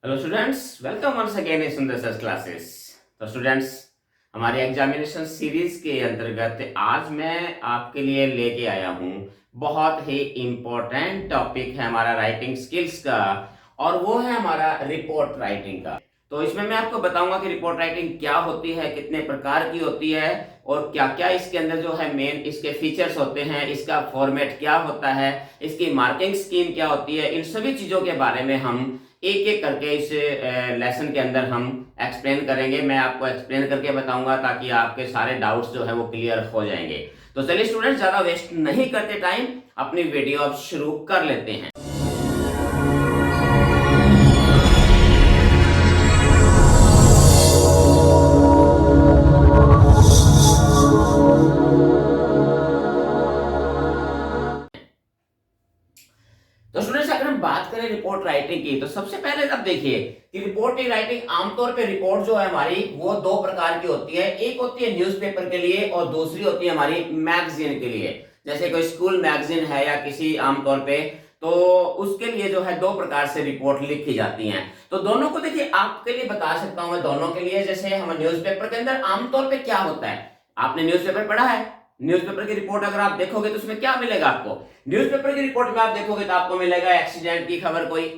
Hello students, welcome once again in Sundar classes. तो students, हमारे examination series के अंतर्गत आज मैं आपके लिए लेके आया हूँ बहुत ही इम्पोर्टेंट टॉपिक है हमारा राइटिंग स्किल्स का, और वो है हमारा रिपोर्ट राइटिंग का। तो इसमें मैं आपको बताऊंगा कि रिपोर्ट राइटिंग क्या होती है, कितने प्रकार की होती है, और क्या क्या इसके अंदर जो है मेन इसके फीचर्स होते हैं, इसका फॉर्मेट क्या होता है, इसकी मार्किंग स्कीम क्या होती है। इन सभी चीजों के बारे में हम एक एक करके इस लेसन के अंदर हम एक्सप्लेन करेंगे। मैं आपको एक्सप्लेन करके बताऊंगा ताकि आपके सारे डाउट्स जो है वो क्लियर हो जाएंगे। तो चलिए स्टूडेंट, ज्यादा वेस्ट नहीं करते टाइम, अपनी वीडियो अब शुरू कर लेते हैं। तो स्टूडेंट्स, अगर हम बात करें रिपोर्ट राइटिंग की, तो सबसे पहले अब देखिए कि रिपोर्ट राइटिंग आमतौर पे रिपोर्ट जो है हमारी वो दो प्रकार की होती है। एक होती है न्यूज़पेपर के लिए और दूसरी होती है हमारी मैगजीन के लिए। जैसे कोई स्कूल मैगजीन है या किसी आमतौर पे, तो उसके लिए जो है दो प्रकार से रिपोर्ट लिखी जाती हैं। तो दोनों को देखिए, आपके लिए बता सकता हूं मैं दोनों के लिए। जैसे हम न्यूज़पेपर के अंदर आमतौर पे क्या होता है, आपने न्यूज़पेपर पढ़ा है, न्यूज़पेपर की रिपोर्ट अगर आप देखोगे तो उसमें क्या मिलेगा आपको। न्यूज़पेपर की रिपोर्ट में आप देखोगे तो आपको मिलेगा एक्सीडेंट की खबर कोई,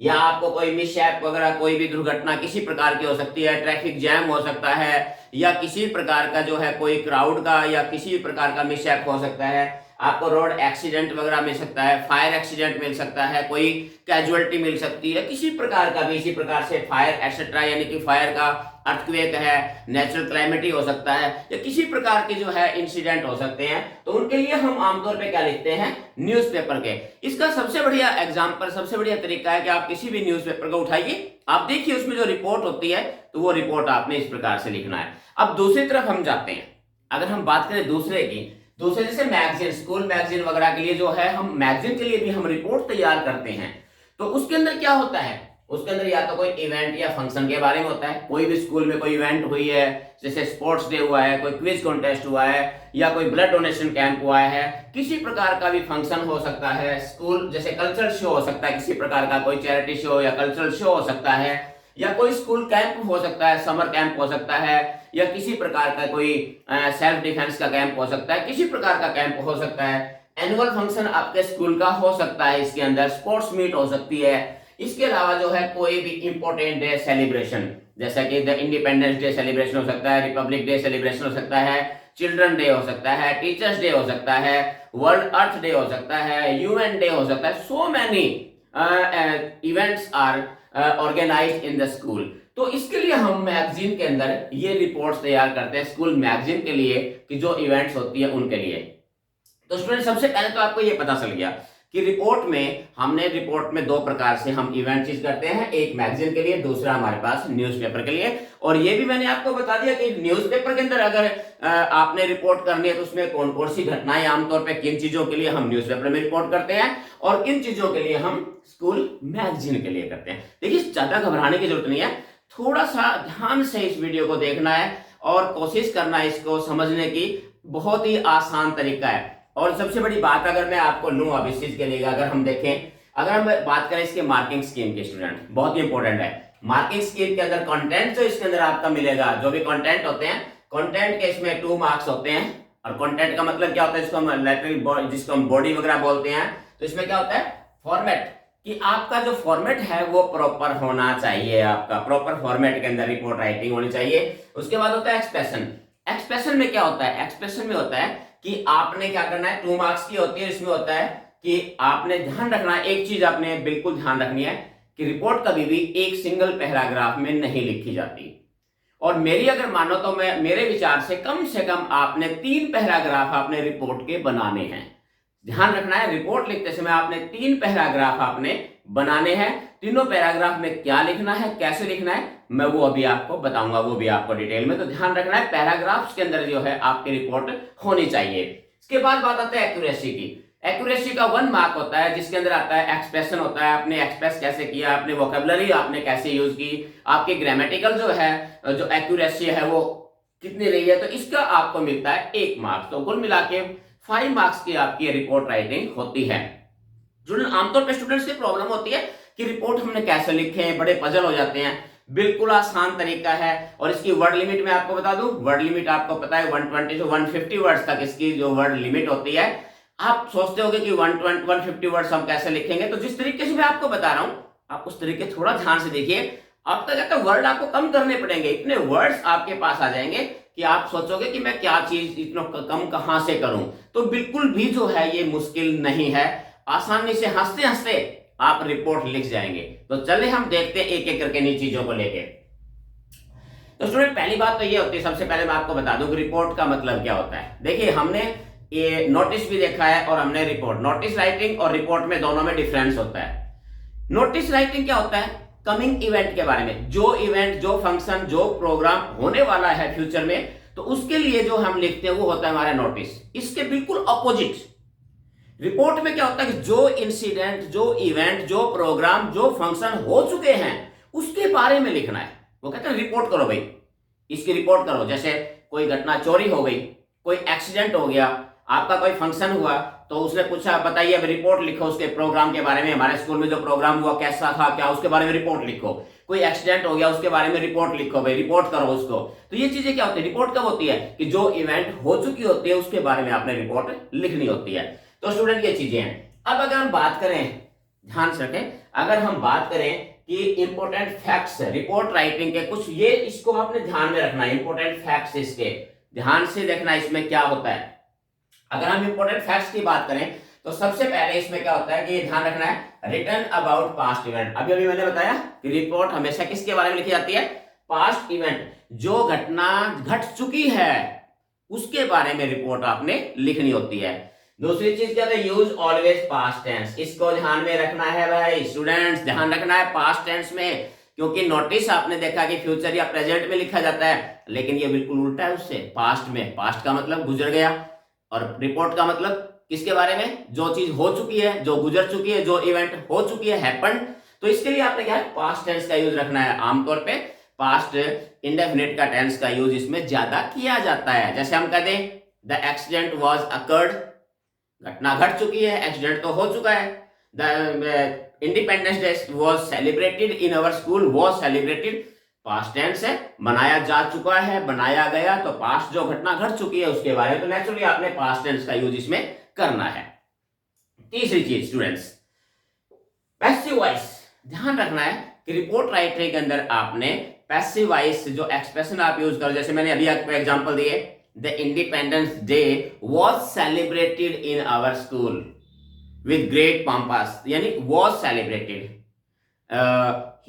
या आपको कोई मिसहैप वगैरह, कोई भी दुर्घटना किसी प्रकार की हो सकती है, ट्रैफिक जैम हो सकता है, या किसी प्रकार का जो है कोई क्राउड का या किसी भी प्रकार का मिसहैप हो सकता है, आपको रोड एक्सीडेंट वगैरह मिल सकता है, फायर एक्सीडेंट मिल सकता है, कोई कैजुअलिटी मिल सकती है, किसी प्रकार का भी इसी प्रकार से फायर एक्सेट्रा, यानी कि फायर का अर्थक्वेक है, नेचुरल क्लाइमेटी हो सकता है, या किसी प्रकार के जो है इंसिडेंट हो सकते हैं। तो उनके लिए हम आमतौर पे क्या लिखते हैं, न्यूज़पेपर के। इसका सबसे बढ़िया एग्जांपल, सबसे बढ़िया तरीका है कि आप किसी भी न्यूज़पेपर को उठाइए, आप देखिए उसमें जो रिपोर्ट होती है, तो वो रिपोर्ट आपने इस प्रकार से लिखना है। अब दूसरी तरफ हम जाते हैं, अगर हम बात करें दूसरे की, दूसरे जैसे मैगजीन, स्कूल मैगजीन वगैरह के लिए जो है हम मैगजीन के लिए भी हम रिपोर्ट तैयार करते हैं। तो उसके अंदर क्या होता है, उसके अंदर या तो कोई इवेंट या फंक्शन के बारे में होता है। कोई भी स्कूल में कोई इवेंट हुई है, जैसे स्पोर्ट्स डे हुआ है, कोई क्विज कॉन्टेस्ट हुआ है, या कोई ब्लड डोनेशन कैंप हुआ है, किसी प्रकार का भी फंक्शन हो सकता है। स्कूल जैसे कल्चरल शो हो सकता है, किसी प्रकार का कोई चैरिटी शो या कल्चरल शो हो सकता है, या कोई स्कूल कैंप हो सकता है, समर कैंप हो सकता है, या किसी प्रकार का कोई सेल्फ डिफेंस का कैंप हो सकता है, किसी प्रकार का कैंप हो सकता है। एनुअल फंक्शन आपके स्कूल का हो सकता है, इसके अंदर स्पोर्ट्स मीट हो सकती है। इसके अलावा जो है कोई भी इंपॉर्टेंट डे सेलिब्रेशन, जैसा कि द इंडिपेंडेंस डे सेलिब्रेशन हो सकता है, रिपब्लिक डे सेलिब्रेशन हो सकता है, चिल्ड्रन डे हो सकता है, टीचर्स डे हो सकता है, वर्ल्ड अर्थ डे हो सकता है, यूएन डे हो सकता है। So many events are organised in the school. तो इसके लिए हम मैगजीन के अंदर ये रिपोर्ट्स तैयार करते हैं, स्कूल मैगजीन के लिए, कि जो इवेंट्स होती है उनके लिए। तो स्टूडेंट, सबसे पहले तो आपको ये पता चल गया कि रिपोर्ट में दो प्रकार से हम इवेंट चीज करते हैं, एक मैगजीन के लिए, दूसरा हमारे पास न्यूज़पेपर के लिए। और ये भी मैंने आपको बता दिया कि न्यूज़पेपर के अंदर अगर आपने रिपोर्ट करनी है तो उसमें कौन कौन सी घटनाएं, आमतौर पे किन चीजों के लिए हम न्यूज़पेपर में रिपोर्ट करते हैं और किन चीजों के लिए हम स्कूल मैगजीन के लिए करते हैं। देखिए, ज्यादा घबराने की जरूरत नहीं है, थोड़ा सा ध्यान से इस वीडियो को देखना है और कोशिश करना है इसको समझने की। बहुत ही आसान तरीका है। और सबसे बड़ी बात अगर मैं आपको लूं अब इस चीज के लिए, अगर हम देखें, अगर हम बात करें इसके मार्किंग स्कीम की, स्टूडेंट बहुत ही इंपॉर्टेंट है। मार्किंग स्कीम के अंदर कंटेंट जो इसके अंदर आपका मिलेगा, जो भी कंटेंट होते हैं, कंटेंट के इसमें 2 मार्क्स होते हैं। और कंटेंट का मतलब क्या होता है, जिसको हम बॉडी वगैरह बोलते हैं। तो इसमें क्या होता है, फॉर्मेट, कि आपका जो फॉर्मेट है वो प्रॉपर होना चाहिए, आपका प्रॉपर फॉर्मेट के अंदर रिपोर्ट राइटिंग होनी चाहिए। उसके बाद होता है एक्सप्रेशन। एक्सप्रेशन में क्या होता है, एक्सप्रेशन में होता है कि आपने क्या करना है, 2 मार्क्स की होती है। इसमें होता है कि आपने ध्यान रखना है, एक चीज आपने बिल्कुल ध्यान रखनी है कि रिपोर्ट कभी भी एक सिंगल पैराग्राफ में नहीं लिखी जाती। और मेरी अगर मानो तो मैं, मेरे विचार से कम आपने 3 पैराग्राफ आपने रिपोर्ट के बनाने हैं। ध्यान रखना है, रिपोर्ट लिखते समय आपने 3 पैराग्राफ आपने बनाने हैं। तीनों पैराग्राफ में क्या लिखना है, कैसे लिखना है, मैं वो अभी आपको बताऊंगा, वो भी आपको डिटेल में। तो ध्यान रखना है, पैराग्राफ्स के अंदर जो है आपकी रिपोर्ट होनी चाहिए। इसके बाद बात आता है एक्यूरेसी की। एक्यूरेसी का 1 मार्क होता है, जिसके अंदर आता है एक्सप्रेशन होता है, आपने एक्सप्रेस कैसे किया, आपने वोकैबुलरी आपने कैसे यूज की, आपकी ग्रामेटिकल जो है, जो एक्यूरेसी है वो कितनी रही है। तो इसका आपको मिलता है 1 मार्क्स। तो कुल मिला के 5 मार्क्स की आपकी रिपोर्ट राइटिंग होती है। आमतौर पर स्टूडेंट्स की प्रॉब्लम होती है कि रिपोर्ट हमने कैसे लिखे हैं, बड़े पजल हो जाते हैं। बिल्कुल आसान तरीका है। और इसकी वर्ड लिमिट मैं आपको बता दूं, वर्ड लिमिट आपको पता है 120 से 150 वर्ड्स तक इसकी जो वर्ड लिमिट होती है। आप सोचते होंगे कि 150 वर्ड्स हम कैसे लिखेंगे, तो जिस तरीके से मैं आपको बता रहा हूं आप उस तरीके थोड़ा ध्यान से देखिए। अब तक कहते वर्ड आपको कम करने पड़ेंगे, इतने वर्ड्स आपके पास आ जाएंगे कि आप सोचोगे कि मैं क्या चीज इतना कम कहां से करूं। तो बिल्कुल भी जो है ये मुश्किल नहीं है, आसानी से हंसते हंसते आप रिपोर्ट लिख जाएंगे। तो चलिए हम देखते हैं एक एक करके इन चीजों को लेके। तो स्टूडेंट पहली बात तो ये होती है, सबसे पहले मैं आपको बता दूं कि रिपोर्ट का मतलब क्या होता है। देखिए हमने ये नोटिस भी देखा है और हमने रिपोर्ट, नोटिस राइटिंग और रिपोर्ट में दोनों में डिफरेंस होता है। नोटिस राइटिंग क्या होता है, कमिंग इवेंट के बारे में, जो इवेंट, जो फंक्शन, जो प्रोग्राम होने वाला है फ्यूचर में, तो उसके लिए जो हम लिखते हैं वो होता है हमारा नोटिस। इसके बिल्कुल ऑपोजिट रिपोर्ट में क्या होता है कि जो इंसिडेंट, जो इवेंट, जो प्रोग्राम, जो फंक्शन हो चुके हैं उसके बारे में लिखना है। वो कहते हैं रिपोर्ट करो भाई, इसकी रिपोर्ट करो। जैसे कोई घटना, चोरी हो गई, कोई एक्सीडेंट हो गया, आपका कोई फंक्शन हुआ, तो उसने पूछा बताइए अब रिपोर्ट लिखो उसके प्रोग्राम के बारे में, हमारे स्कूल में जो प्रोग्राम हुआ कैसा था, क्या उसके बारे में रिपोर्ट लिखो। कोई एक्सीडेंट हो गया उसके बारे में रिपोर्ट लिखो भाई, रिपोर्ट करो उसको। तो ये चीजें क्या होती है, रिपोर्ट कब होती है कि जो इवेंट हो चुकी होती है उसके बारे में आपने रिपोर्ट लिखनी होती है। तो स्टूडेंट ये चीजें हैं। अब अगर हम बात करें, ध्यान से रखें, अगर हम बात करें कि इंपॉर्टेंट फैक्ट्स रिपोर्ट राइटिंग के कुछ, ये इसको आपने ध्यान में रखना है, इंपॉर्टेंट फैक्ट्स इसके ध्यान से देखना इसमें क्या होता है। अगर हम इंपॉर्टेंट फैक्ट्स की बात करें तो सबसे पहले इसमें क्या होता है कि ध्यान रखना है रिटर्न अबाउट पास्ट इवेंट। अभी अभी मैंने बताया कि रिपोर्ट हमेशा किसके बारे में लिखी जाती है, पास्ट इवेंट, जो घटना घट चुकी है उसके बारे में रिपोर्ट आपने लिखनी होती है। दूसरी चीज क्या है, यूज ऑलवेज पास्ट टेंस, इसको ध्यान में रखना है भाई स्टूडेंट्स, ध्यान रखना है पास्ट टेंस में, क्योंकि नोटिस आपने देखा कि फ्यूचर या प्रेजेंट में लिखा जाता है, लेकिन ये बिल्कुल उल्टा है उससे, पास्ट में। पास्ट का मतलब गुजर गया और रिपोर्ट का मतलब किसके बारे में, जो चीज हो चुकी है, जो गुजर चुकी है, जो इवेंट हो चुकी है, हैपेंड। तो इसके लिए आपने क्या है, पास्ट टेंस का यूज रखना है। आमतौर पे पास्ट इंडेफिनिट का टेंस का यूज इसमें ज्यादा किया जाता है। जैसे हम कहते हैं द एक्सीडेंट वाज अकर्ड, घटना घट चुकी है, एक्सीडेंट तो हो चुका है। The Independence Day was celebrated in our school, was celebrated, past tense है, मनाया जा चुका है, बनाया गया, तो पास्ट जो घटना घट चुकी है उसके बारे में, तो नेचुरली आपने पास्ट टेंस का यूज इसमें करना है। तीसरी चीज स्टूडेंट्स, पैसिव वॉइस, ध्यान रखना है कि रिपोर्ट राइटिंग के अंदर आपने पैसिव वॉइस जो एक्सप्रेशन आप यूज करो, जैसे मैंने अभी आपको एग्जांपल दिए, the Independence Day was celebrated in our school with great pomp, यानी वाज सेलिब्रेटेड,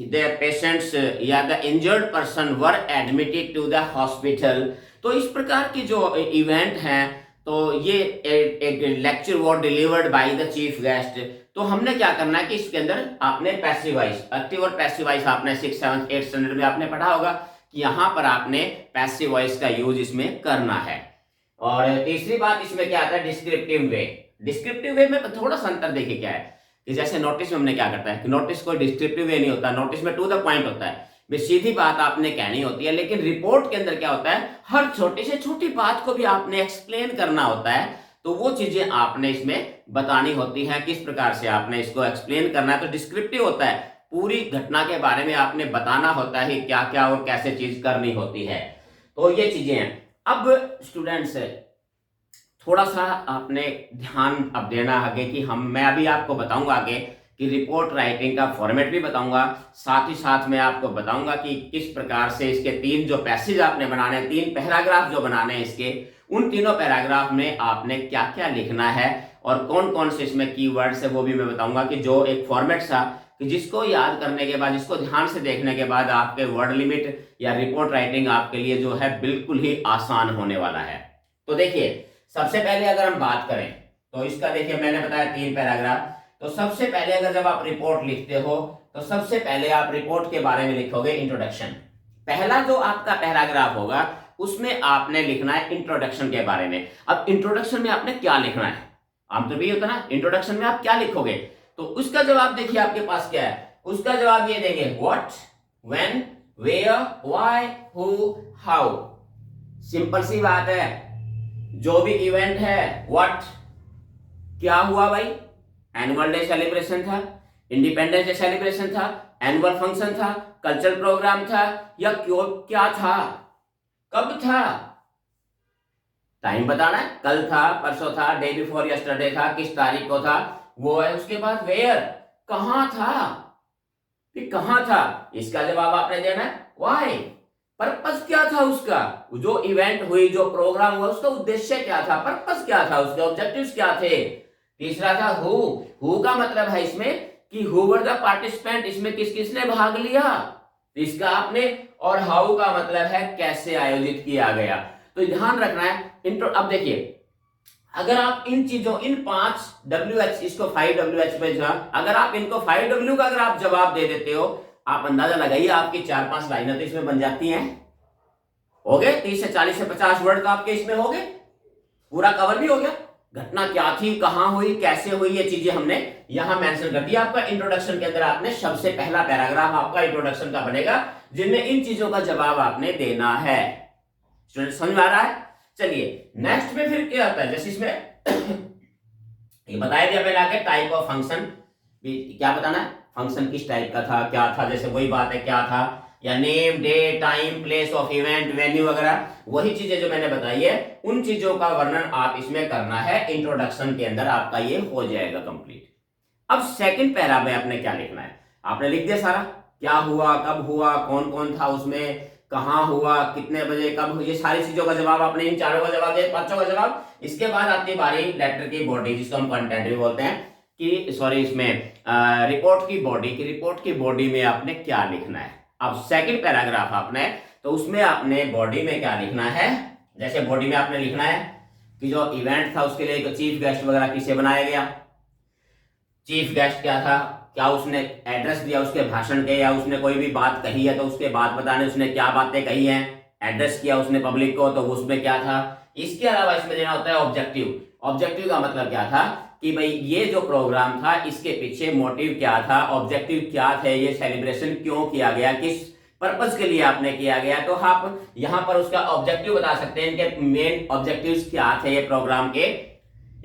the patients या the injured person were admitted to the hospital। तो इस प्रकार की जो इवेंट हैं, तो ये एक lecture was delivered by the chief guest. तो हमने क्या करना है कि इसके अंदर आपने पैसिव वॉइस, एक्टिव और पैसिव वॉइस आपने 6th 7th 8th स्टैंडर्ड में आपने पढ़ा होगा कि यहाँ पर आपने पैसिव वॉइस का यूज इसमें करना है। और तीसरी बात इसमें क्या आता है, डिस्क्रिप्टिव वे। डिस्क्रिप्टिव वे में थोड़ा सा अंतर देखिए क्या है कि जैसे नोटिस में हमने क्या करता है कि नोटिस कोई डिस्क्रिप्टिव वे नहीं होता, नोटिस में टू द पॉइंट होता है, सीधी बात आपने कहनी होती है। लेकिन रिपोर्ट के अंदर क्या होता है, हर छोटी से छोटी बात को भी आपने एक्सप्लेन करना होता है, तो वो चीजें आपने इसमें बतानी होती हैं, किस प्रकार से आपने इसको एक्सप्लेन करना है। तो डिस्क्रिप्टिव होता है, पूरी घटना के बारे में आपने बताना होता है क्या क्या और कैसे चीज करनी होती है। तो ये चीजें हैं। अब स्टूडेंट्स थोड़ा सा आपने ध्यान अब देना आगे कि मैं अभी आपको बताऊंगा आगे कि रिपोर्ट राइटिंग का फॉर्मेट भी बताऊंगा, साथ ही साथ मैं आपको बताऊंगा कि किस प्रकार से इसके 3 जो पैसेज आपने बनाने हैं, 3 पैराग्राफ जो बनाने हैं इसके, उन तीनों पैराग्राफ में आपने क्या क्या लिखना है और कौन कौन से इसमें कीवर्ड्स है वो भी मैं बताऊंगा, कि जो एक फॉर्मेट था कि जिसको याद करने के बाद, जिसको ध्यान से देखने के बाद आपके वर्ड लिमिट या रिपोर्ट राइटिंग आपके लिए जो है बिल्कुल ही आसान होने वाला है। तो देखिए सबसे पहले अगर हम बात करें तो इसका देखिए मैंने बताया 3 पैराग्राफ। तो सबसे पहले अगर जब आप रिपोर्ट लिखते हो तो सबसे पहले आप रिपोर्ट के बारे में लिखोगे इंट्रोडक्शन। पहला जो आपका पैराग्राफ होगा उसमें आपने लिखना है इंट्रोडक्शन के बारे में। अब इंट्रोडक्शन में आपने क्या लिखना है, आमतौर पर ये होता है ना, इंट्रोडक्शन में आप क्या लिखोगे, तो उसका जवाब देखिए आपके पास क्या है। उसका जवाब ये देंगे what, when, where, why, who, how. Simple सी बात है, जो भी इवेंट है, व्हाट क्या हुआ भाई, एनुअल डे सेलिब्रेशन था, इंडिपेंडेंस डे सेलिब्रेशन था, एनुअल फंक्शन था, कल्चरल प्रोग्राम था, या क्यों क्या था, कब था, टाइम बताना है, कल था, परसों था, डे बिफोर यस्टरडे था, किस तारीख को था, वो है। उसके बाद वेयर, कहां था, कहां था, इसका जवाब आपने देना है। व्हाई, पर्पस क्या था उसका, जो इवेंट हुई, जो प्रोग्राम हुआ, उसका उद्देश्य क्या था, पर्पस क्या था, उसके ऑब्जेक्टिव्स क्या थे। तीसरा था हु का मतलब है इसमें कि हु वर द पार्टिसिपेंट, इसमें किस किसने भाग लिया, इसका आपने। और हाउ का मतलब है कैसे आयोजित किया गया। तो ध्यान रखना है। अब देखिए, अगर आप इन चीजों, इन 5 WH, इसको 5 WH पे, अगर आप इनको 5W का अगर आप जवाब दे देते हो, आप अंदाजा लगाइए आपकी 4-5 लाइनें तो इसमें बन जाती हैं। हो गए 30 से 40 से 50 वर्ड तो आपके इसमें हो गए, पूरा कवर भी हो गया। घटना क्या थी, कहां हुई, कैसे हुई, ये चीजें हमने यहां मेंशन कर दिया। आपका इंट्रोडक्शन के अंदर आपने सबसे पहला पैराग्राफ आपका इंट्रोडक्शन का बनेगा, जिनमें इन चीजों का जवाब आपने देना है। स्टूडेंट समझ में आ रहा है? चलिए नेक्स्ट में फिर क्या आता है, जैसे इसमें ये बताया दिया मैंने आगे, टाइप ऑफ फंक्शन भी क्या बताना है, फंक्शन किस टाइप का था, क्या था, जैसे वही बात है क्या था, या name, day, time, place of event, venue वगैरह, वही चीजें जो मैंने बताई है, उन चीजों का वर्णन आप इसमें करना है। इंट्रोडक्शन के अंदर आपका ये हो जाएगा कंप्लीट। अब सेकंड पैरा में आपने क्या लिखना है, आपने लिख दिया सारा, क्या हुआ, कब हुआ, कौन कौन था उसमें, कहां हुआ, कितने बजे, कब, ये सारी चीजों का जवाब आपने, इन चारों का जवाब दिया, 5 का जवाब। इसके बाद आती बारी लेटर की बॉडी, जिसको हम कंटेंट भी बोलते हैं, कि सॉरी इसमें रिपोर्ट की बॉडी, की रिपोर्ट की बॉडी में आपने क्या लिखना है। अब सेकंड पैराग्राफ आपने, तो उसमें आपने बॉडी में क्या लिखना है, जैसे बॉडी में आपने लिखना है कि जो इवेंट था उसके लिए चीफ गेस्ट वगैरह किसे बनाया गया, चीफ गेस्ट क्या था, क्या उसने एड्रेस दिया उसके भाषण के, या उसने कोई भी बात कही है तो उसके बाद बताने उसने क्या बातें कही हैं, एड्रेस किया उसने पब्लिक को तो उसमें क्या था। इसके अलावा इसमें देना होता है ऑब्जेक्टिव। ऑब्जेक्टिव का मतलब क्या था कि भाई ये जो प्रोग्राम था इसके पीछे मोटिव क्या था, ऑब्जेक्टिव क्या थे, ये सेलिब्रेशन क्यों किया गया, किस पर्पस के लिए आपने किया गया। तो आप यहां पर उसका ऑब्जेक्टिव बता सकते हैं, इनके मेन ऑब्जेक्टिव्स क्या थे ये प्रोग्राम के।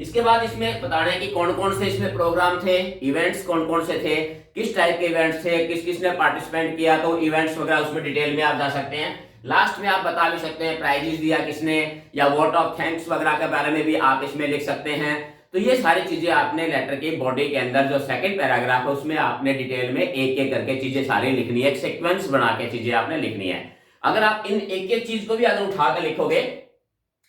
इसके बाद इसमें बताना है कि कौन कौन से इसमें प्रोग्राम थे, इवेंट्स कौन कौन से थे, किस टाइप के इवेंट्स थे, किस किसने पार्टिसिपेट किया, तो इवेंट्स वगैरह उसमें डिटेल में आप जा सकते हैं। लास्ट में आप बता भी सकते हैं प्राइजेस दिया किसने, या वोट ऑफ थैंक्स वगैरह के बारे में भी आप इसमें लिख सकते हैं। तो ये सारी चीजें आपने लेटर की बॉडी के अंदर जो सेकंड पैराग्राफ है उसमें आपने डिटेल में एक एक करके चीजें सारी लिखनी है, एक सीक्वेंस बना के चीजें आपने लिखनी है। अगर आप इन एक एक चीज को भी अगर उठा कर लिखोगे,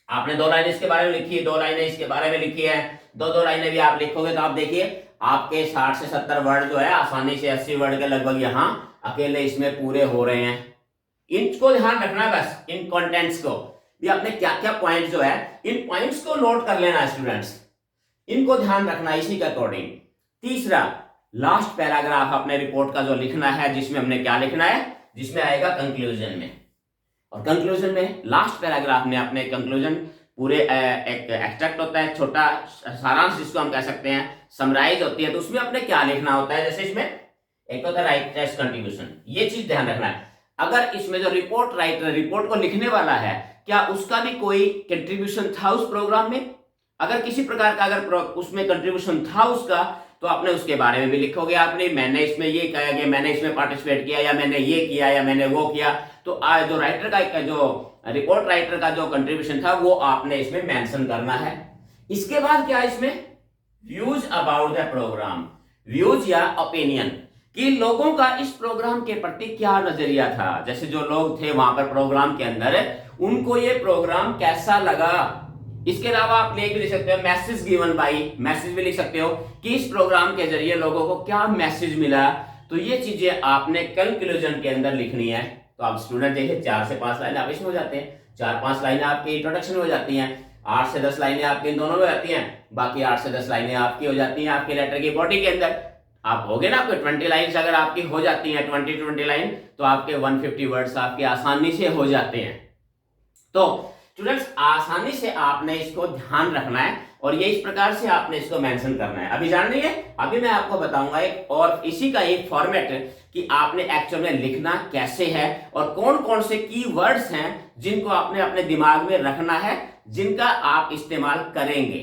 आपने 2 लाइनें इसके बारे में लिखी है, 2 लाइनें इसके बारे में लिखी है, 2 लाइनें भी आप लिखोगे तो आप देखिए आपके 60 से 70 वर्ड जो है आसानी से 80 वर्ड के लगभग यहाँ अकेले इसमें पूरे हो रहे हैं। इनको ध्यान रखना है बस, इन कंटेंट्स को भी आपने क्या क्या पॉइंट जो है, इन पॉइंट्स को नोट कर लेना है स्टूडेंट्स, इनको ध्यान रखना इसी के अकॉर्डिंग। तीसरा, लास्ट पैराग्राफ अपने रिपोर्ट का जो लिखना है, जिसमें हमने क्या लिखना है, जिसमें आएगा कंक्लूजन में। और कंक्लूजन में लास्ट पैराग्राफ में अपने कंक्लूजन पूरे एक एक्सट्रैक्ट होता है, छोटा सारांश जिसको हम कह सकते हैं, समराइज होती है, तो उसमें अपने क्या लिखना होता है। जैसे इसमें एक होता है राइटर्स कंट्रीब्यूशन, ये चीज ध्यान रखना है। अगर इसमें जो रिपोर्ट राइटर, रिपोर्ट को लिखने वाला है, क्या उसका भी कोई कंट्रीब्यूशन था उस प्रोग्राम में, अगर किसी प्रकार का अगर उसमें कंट्रीब्यूशन था उसका, तो आपने उसके बारे में भी लिखोगे। आपने मैंने इसमें ये कहा कि मैंने इसमें पार्टिसिपेट किया, या मैंने ये किया, या मैंने वो किया। तो जो राइटर का जो रिपोर्ट राइटर का जो कंट्रीब्यूशन था वो आपने इसमें मेंशन करना है। इसके बाद क्या इसमें views about the programme, views या ओपिनियन, कि लोगों का इस प्रोग्राम के प्रति क्या नजरिया था। जैसे जो लोग थे वहां पर प्रोग्राम के अंदर, उनको ये प्रोग्राम कैसा लगा। इसके अलावा आप भी लिख सकते हो मैसेज गिवन बाई, मैसेज भी लिख सकते हो कि इस प्रोग्राम के जरिए लोगों को क्या मैसेज मिला। तो ये चीजें आपने कंक्लूजन के अंदर लिखनी है। तो आप स्टूडेंट देखिए 4 से 5 लाइन आप इसमें हो जाते हैं, 4-5 लाइनें आपकी इंट्रोडक्शन में हो जाती हैं, 8 से 10 लाइनें आपकी इन दोनों में होती हैं, बाकी 8 से 10 लाइनें आपकी हो जाती हैं आपके लेटर की बॉडी के अंदर। आप हो गए ना, आपके 20 लाइन्स अगर आपकी हो जाती हैं, 20 लाइन, तो आपके 150 वर्ड्स आपके आसानी से हो जाते हैं। तो स्टूडेंट्स आसानी से आपने इसको ध्यान रखना है और ये इस प्रकार से आपने इसको मेंशन करना है। अभी जान रही है, अभी मैं आपको बताऊंगा एक और इसी का एक फॉर्मेट कि आपने एक्चुअल में लिखना कैसे है और कौन कौन से कीवर्ड्स हैं जिनको आपने अपने दिमाग में रखना है, जिनका आप इस्तेमाल करेंगे।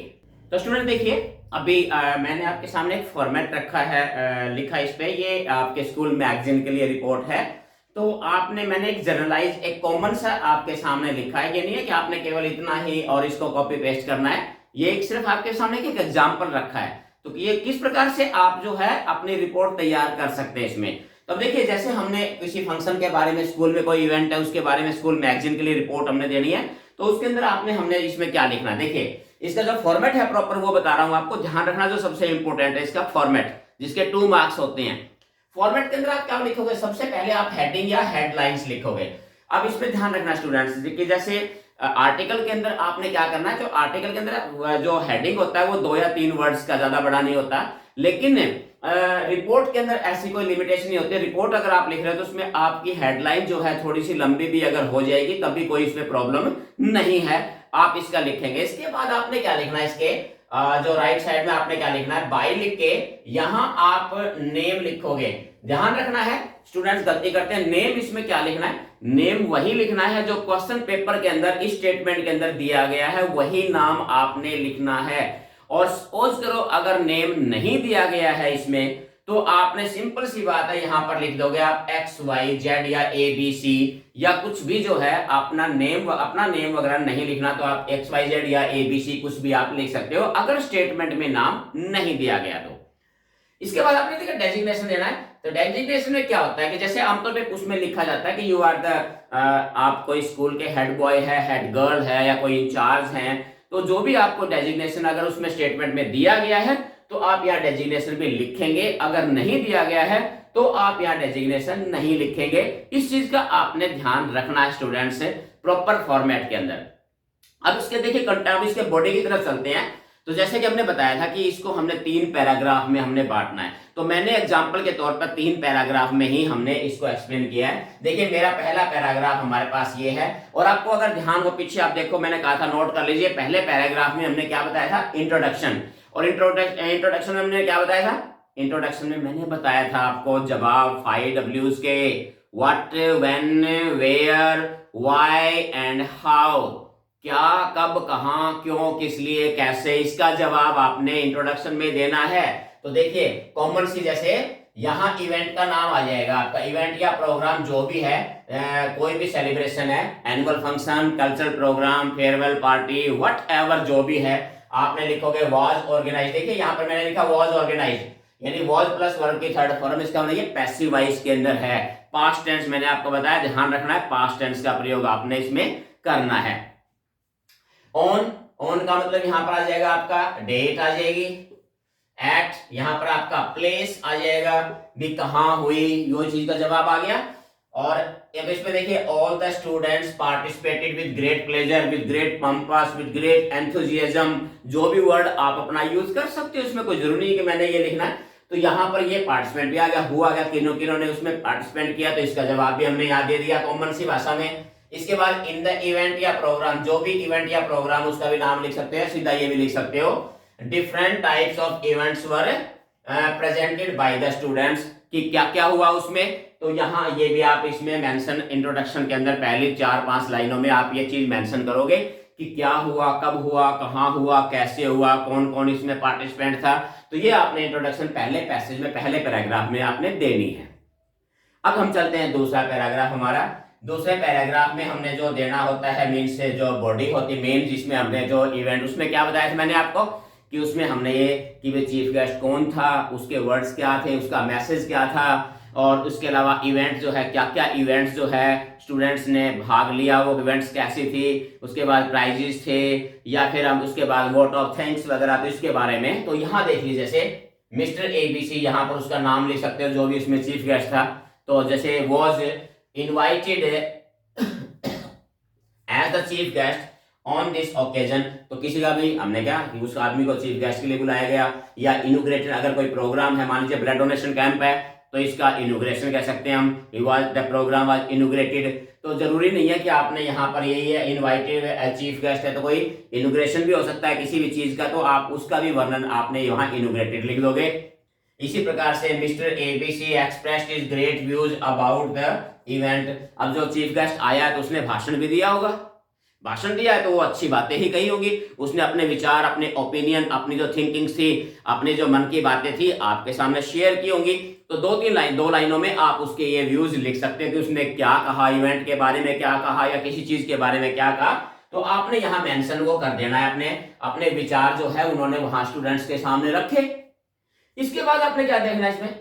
तो स्टूडेंट देखिए, अभी मैंने आपके सामने एक फॉर्मेट रखा है, लिखा इस पे, ये आपके स्कूल मैगजीन के लिए रिपोर्ट है। तो आपने, मैंने एक जनरलाइज, एक कॉमन सा आपके सामने लिखा है। ये नहीं है कि आपने केवल इतना ही और इसको कॉपी पेस्ट करना है, ये एक सिर्फ आपके सामने एक एग्जाम्पल रखा है। तो ये किस प्रकार से आप जो है अपनी रिपोर्ट तैयार कर सकते हैं इसमें। तो देखिए, जैसे हमने किसी फंक्शन के बारे में, स्कूल में कोई इवेंट है उसके बारे में स्कूल मैगजीन के लिए रिपोर्ट हमने देनी है, तो उसके अंदर हमने इसमें क्या लिखना है। देखिए, इसका जो फॉर्मेट है प्रॉपर वो बता रहा हूं आपको, ध्यान रखना जो सबसे इंपॉर्टेंट है इसका फॉर्मेट, जिसके 2 मार्क्स होते हैं। फॉर्मेट के अंदर आप क्या लिखोगे, सबसे पहले आप हेडिंग या हेडलाइंस लिखोगे। अब इसमें ध्यान रखना स्टूडेंट्स कि जैसे आर्टिकल के अंदर आपने क्या करना है, जो आर्टिकल के अंदर जो हेडिंग होता है वो 2 या 3 वर्ड्स का, ज्यादा बड़ा नहीं होता। लेकिन रिपोर्ट के अंदर ऐसी कोई लिमिटेशन नहीं होती। रिपोर्ट अगर आप लिख रहे हो तो उसमें आपकी हेडलाइन जो है थोड़ी सी लंबी भी अगर हो जाएगी तब भी कोई इसमें प्रॉब्लम नहीं है, आप इसका लिखेंगे। इसके बाद आपने क्या लिखना है, इसके जो राइट साइड में आपने क्या लिखना है, बाय लिख के यहां आप नेम लिखोगे। ध्यान रखना है, स्टूडेंट्स गलती करते हैं, नेम इसमें क्या लिखना है, नेम वही लिखना है जो क्वेश्चन पेपर के अंदर इस स्टेटमेंट के अंदर दिया गया है, वही नाम आपने लिखना है। और सपोज करो अगर नेम नहीं दिया गया है इसमें, तो आपने सिंपल सी बात है यहां पर लिख दोगे आप XYZ या ABC या कुछ भी जो है अपना नेम वगैरह नहीं लिखना, तो आप XYZ या ABC कुछ भी आप लिख सकते हो अगर स्टेटमेंट में नाम नहीं दिया गया तो। इसके बाद आपने देखा डेजिग्नेशन देना है। तो डेजिग्नेशन में क्या होता है कि जैसे आमतौर पे उसमें लिखा जाता है कि यू आर द, आप कोई स्कूल के हेड बॉय है, हेड गर्ल है या कोई इंचार्ज है, तो जो भी आपको डेजिग्नेशन अगर उसमें स्टेटमेंट में दिया गया है तो आप यहाँ डेजिग्नेशन भी लिखेंगे, अगर नहीं दिया गया है तो आप यहाँ डेजिग्नेशन नहीं लिखेंगे। इस चीज का आपने ध्यान रखना है स्टूडेंट्स से प्रॉपर फॉर्मेट के अंदर। अब इसके देखिए, अब इसके बॉडी की तरफ चलते हैं। तो जैसे कि हमने बताया था कि इसको हमने 3 पैराग्राफ में हमने बांटना है, तो मैंने एग्जांपल के तौर पर 3 पैराग्राफ में ही हमने इसको एक्सप्लेन किया है। देखिए, मेरा पहला पैराग्राफ हमारे पास ये है, और आपको अगर ध्यान हो पीछे आप देखो, मैंने कहा था नोट कर लीजिए, पहले पैराग्राफ में हमने क्या बताया था, इंट्रोडक्शन। और इंट्रोडक्शन में हमने क्या बताया था, इंट्रोडक्शन में मैंने बताया था आपको जवाब 5 W's के, what, when, where, why and how. क्या, कब, कहां, क्यों, किस लिए, कैसे, इसका जवाब आपने इंट्रोडक्शन में देना है। तो देखिए, कॉमन सी, जैसे यहां इवेंट का नाम आ जाएगा आपका, इवेंट या प्रोग्राम जो भी है, कोई भी सेलिब्रेशन है, annual function, cultural programme, farewell party, whatever जो भी है, आपने लिखोगे वाज ऑर्गेनाइज। देखिए यहां पर मैंने लिखा वाज ऑर्गेनाइज, यानी वाज प्लस वर्ब की थर्ड फॉर्म, इसका मतलब ये पैसिव वॉइस के अंदर है। पास्ट टेंस मैंने आपको बताया, ध्यान रखना है, पास्ट टेंस का प्रयोग आपने इसमें करना है। ऑन, ऑन का मतलब यहां पर आ जाएगा आपका डेट आ जाएगी, एट यहां पर आपका प्लेस आ जाएगा, भी कहां हुई, यो चीज का जवाब आ गया। और अब इसमें देखिए, all the students participated with great pleasure, with great pampas, with great enthusiasm, जो भी वर्ड आप अपना यूज कर सकते हो, इसमें कोई जरूरी नहीं कि मैंने ये लिखना है। तो यहां पर ये पार्टिसिपेंट भी आ गया, हुआ गया, किन्हों किन्हों ने उसमें पार्टिसिपेट किया, तो इसका जवाब भी हमने यहाँ दे दिया कॉमन सी भाषा में। इसके बाद इन द इवेंट या प्रोग्राम, जो भी इवेंट या प्रोग्राम उसका भी नाम लिख सकते हैं, सीधा ये भी लिख सकते हो, different types of events were presented by the students, कि क्या क्या हुआ उसमें। तो यहाँ ये भी आप इसमें मेंशन, इंट्रोडक्शन के अंदर पहली 4-5 लाइनों में आप ये चीज मेंशन करोगे कि क्या हुआ, कब हुआ, कहाँ हुआ, कैसे हुआ, कौन कौन इसमें पार्टिसिपेंट था। तो ये आपने इंट्रोडक्शन पहले पैसेज में, पहले पैराग्राफ में आपने देनी है। अब हम चलते हैं दूसरा पैराग्राफ हमारा। दूसरे पैराग्राफ में हमने जो देना होता है, मीन्स जो बॉडी होती है मेन, जिसमें हमने जो इवेंट, उसमें क्या बताया था मैंने आपको कि उसमें हमने ये कि वे चीफ गेस्ट कौन था, उसके वर्ड्स क्या थे, उसका मैसेज क्या था, और उसके अलावा इवेंट जो है, क्या क्या इवेंट्स जो है स्टूडेंट्स ने भाग लिया, वो इवेंट्स कैसी थी, उसके बाद प्राइजेस थे, या फिर हम उसके बाद वोट ऑफ थैंक्स वगैरह, तो इसके बारे में। तो यहाँ देख लीजिए, जैसे मिस्टर ABC, यहाँ पर उसका नाम लिख सकते हो जो भी उसमें चीफ गेस्ट था। तो जैसे was invited as the chief guest on this occasion, तो किसी का भी हमने क्या कि उस आदमी को चीफ गेस्ट के लिए बुलाया गया। या इनोग्रेटेड, अगर कोई प्रोग्राम है, मान लीजिए ब्लड डोनेशन कैंप है, तो इसका इनोग्रेशन कह सकते हैं हम, द प्रोग्राम वाज इनोग्रेटेड। तो जरूरी नहीं है कि आपने यहाँ पर यही है इनवाइटेड चीफ गेस्ट है, तो कोई इनोग्रेशन भी हो सकता है किसी भी चीज का, तो आप उसका भी वर्णन आपने यहाँ इनोग्रेटेड लिख दोगे। इसी प्रकार से mister ABC expressed his great views about the event. अब जो चीफ गेस्ट आया तो उसने भाषण भी दिया होगा, भाषण दिया है तो वो अच्छी बातें ही कही होगी, उसने अपने विचार, अपने ओपिनियन, अपनी जो थिंकिंग थी, अपनी जो मन की बातें थी आपके सामने शेयर की होंगी। तो दो लाइनों में आप उसके ये व्यूज लिख सकते हैं कि उसने क्या कहा, इवेंट के बारे में क्या कहा या किसी चीज के बारे में क्या कहा। तो आपने यहाँ मेंशन वो कर देना है, अपने अपने विचार जो है उन्होंने वहां स्टूडेंट्स के सामने रखे। इसके बाद आपने क्या देखना है इसमें,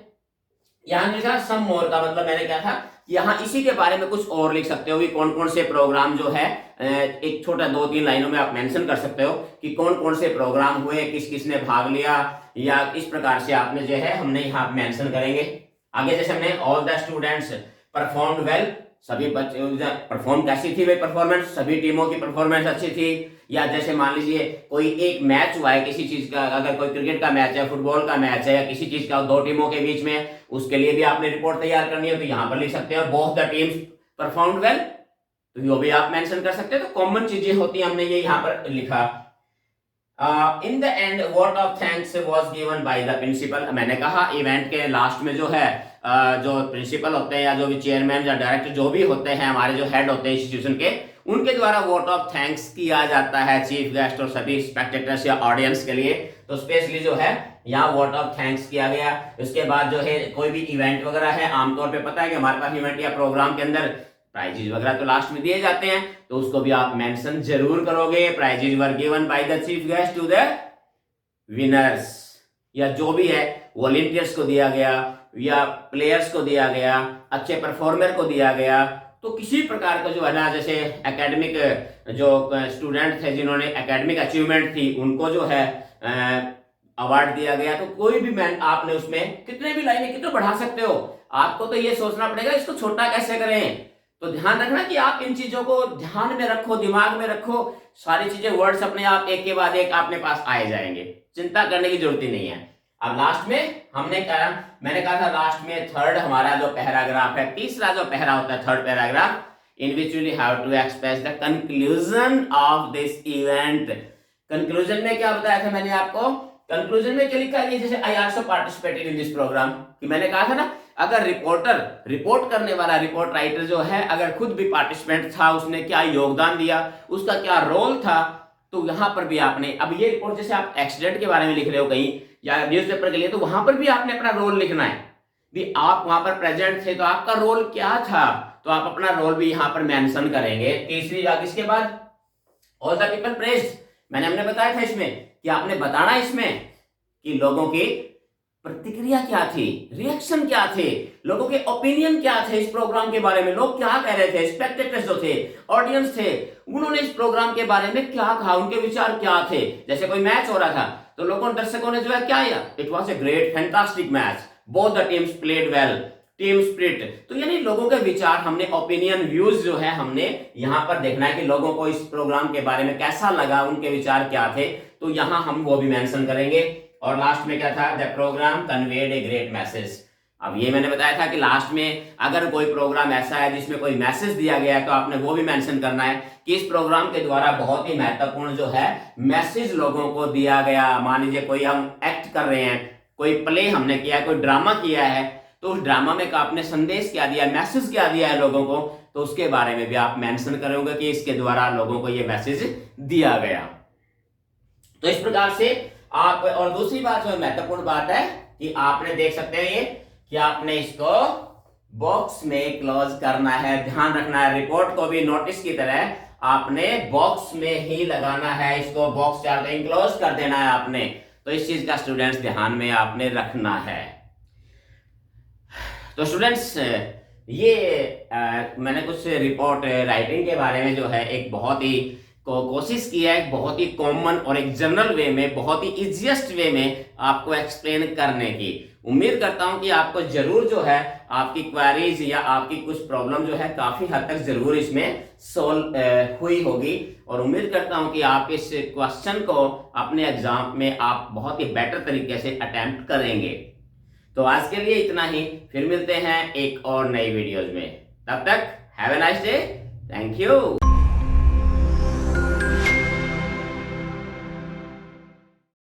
यहाँ लिखा सम मोर का मतलब मैंने क्या था, यहाँ इसी के बारे में कुछ और लिख सकते हो कि कौन कौन से प्रोग्राम जो है, एक छोटा 2-3 लाइनों में आप मेंशन कर सकते हो कि कौन कौन से प्रोग्राम हुए, किस किस ने भाग लिया, या इस प्रकार से आपने जो है हमने यहाँ मेंशन करेंगे। आगे जैसे हमने all the students performed well, सभी बच्चे परफॉर्म कैसी थी भाई परफॉर्मेंस, सभी टीमों की परफॉर्मेंस अच्छी थी। या जैसे मान लीजिए कोई एक मैच हुआ है किसी चीज का, अगर कोई क्रिकेट का मैच है, फुटबॉल का मैच है या किसी चीज का दो टीमों के बीच में, उसके लिए भी आपने रिपोर्ट तैयार करनी है तो यहाँ पर लिख सकते हैं both the teams performed well, तो ये भी आप मेंशन कर सकते हैं। तो कॉमन चीजें होती हैं, हमने ये यहाँ पर लिखा। In the end vote of thanks was given by the principal, मैंने कहा इवेंट के लास्ट में जो है जो प्रिंसिपल होते हैं या जो भी चेयरमैन या डायरेक्टर जो भी होते हैं, हमारे जो हेड होते हैं इंस्टीट्यूशन के, उनके द्वारा वोट ऑफ थैंक्स किया जाता है चीफ गेस्ट और सभी स्पेक्टेटर्स या ऑडियंस के लिए। तो स्पेशली जो है यहाँ वोट ऑफ थैंक्स किया गया। उसके बाद जो है कोई भी इवेंट वगैरह है, आमतौर पे पता है कि हमारे पास इवेंट या प्रोग्राम के अंदर प्राइजेज वगैरह तो लास्ट में दिए जाते हैं, तो उसको भी आप मेंशन जरूर करोगे। Prizes were given by the chief guest to the winners, या जो भी है वॉलंटियर्स को दिया गया या प्लेयर्स को दिया गया, अच्छे परफॉर्मर को दिया गया। तो किसी प्रकार का जो है ना, जैसे एकेडमिक जो स्टूडेंट थे जिन्होंने एकेडमिक अचीवमेंट थी उनको जो है अवार्ड दिया गया। तो कोई भी मैन आपने उसमें कितने भी लाइनें कितने बढ़ा सकते हो, आपको तो ये सोचना पड़ेगा इसको छोटा कैसे करें। तो ध्यान रखना कि आप इन चीजों को ध्यान में रखो, दिमाग में रखो, सारी चीजें वर्ड्स अपने आप एक के बाद एक अपने पास आए जाएंगे, चिंता करने की जरूरत ही नहीं है। अब लास्ट में मैंने कहा था लास्ट में थर्ड हमारा जो पैराग्राफ है, तीसरा जो पैरा होता है third paragraph, in which we have to express the conclusion of this event. Conclusion में क्या बताया था मैंने आपको, कंक्लूजन में क्या लिखा है, जैसे I also participated in this programme, कि मैंने कहा था ना अगर रिपोर्ट करने वाला रिपोर्ट राइटर जो है अगर खुद भी पार्टिसिपेंट था, उसने क्या योगदान दिया, उसका क्या रोल था, तो यहां पर भी आपने, अब ये रिपोर्ट जैसे आप एक्सीडेंट के बारे में लिख रहे हो कहीं या न्यूज़पेपर के लिए, तो वहां पर भी आपने अपना रोल लिखना है भी आप वहां पर प्रेजेंट थे तो आपका रोल क्या था, तो आप अपना रोल भी यहां पर मेंशन करेंगे। तीसरी बात इसके बाद ऑल द पीपल प्रेज्ड, हमने बताया था इसमें कि आपने बताना इसमें कि लोगों की प्रतिक्रिया क्या थी, रिएक्शन क्या थे, लोगों के ओपिनियन क्या थे इस प्रोग्राम के बारे में, लोग क्या कह रहे थे, स्पेक्टेटर्स जो थे, ऑडियंस थे, उन्होंने इस प्रोग्राम के बारे में क्या कहा, उनके विचार क्या थे। जैसे कोई मैच हो रहा था तो लोगों दर्शकों ने जो है क्या किया, it was a great fantastic match, both the teams played well, team spirit. तो यानी लोगों के विचार, हमने ओपिनियन व्यूज जो है हमने यहां पर देखना है कि लोगों को इस प्रोग्राम के बारे में कैसा लगा, उनके विचार क्या थे, तो यहां हम वो भी मेंशन करेंगे। और लास्ट में क्या था, the programme conveyed a great message. अब ये मैंने बताया था कि लास्ट में अगर कोई प्रोग्राम ऐसा है जिसमें कोई मैसेज दिया गया है तो आपने वो भी मेंशन करना है कि इस प्रोग्राम के द्वारा बहुत ही महत्वपूर्ण जो है मैसेज लोगों को दिया गया। मान लीजिए कोई हम एक्ट कर रहे हैं, कोई प्ले हमने किया है, कोई ड्रामा किया है, तो उस ड्रामा में आपने संदेश क्या दिया, मैसेज क्या दिया है लोगों को, तो उसके बारे में भी आप मेंशन करोगे कि इसके द्वारा लोगों को ये मैसेज दिया गया। तो इस प्रकार से आप, और दूसरी बात जो महत्वपूर्ण बात है कि आपने देख सकते हैं ये कि आपने इसको बॉक्स में क्लोज करना है, ध्यान रखना है। रिपोर्ट को भी नोटिस की तरह आपने बॉक्स में ही लगाना है, इसको बॉक्स चार क्लोज कर देना है आपने। तो इस चीज का स्टूडेंट्स ध्यान में आपने रखना है। तो स्टूडेंट्स ये मैंने कुछ रिपोर्ट राइटिंग के बारे में जो है एक बहुत ही कोशिश की है, एक बहुत ही कॉमन और एक जनरल वे में, बहुत ही इजीएस्ट वे में आपको एक्सप्लेन करने की। उम्मीद करता हूं कि आपको जरूर जो है आपकी क्वेरीज या आपकी कुछ प्रॉब्लम जो है काफी हद तक जरूर इसमें सोल्व हुई होगी, और उम्मीद करता हूं कि आप इस क्वेश्चन को अपने एग्जाम में आप बहुत ही बेटर तरीके से अटेम्प्ट करेंगे। तो आज के लिए इतना ही, फिर मिलते हैं एक और नई वीडियोज में, तब तक have a nice day, thank you.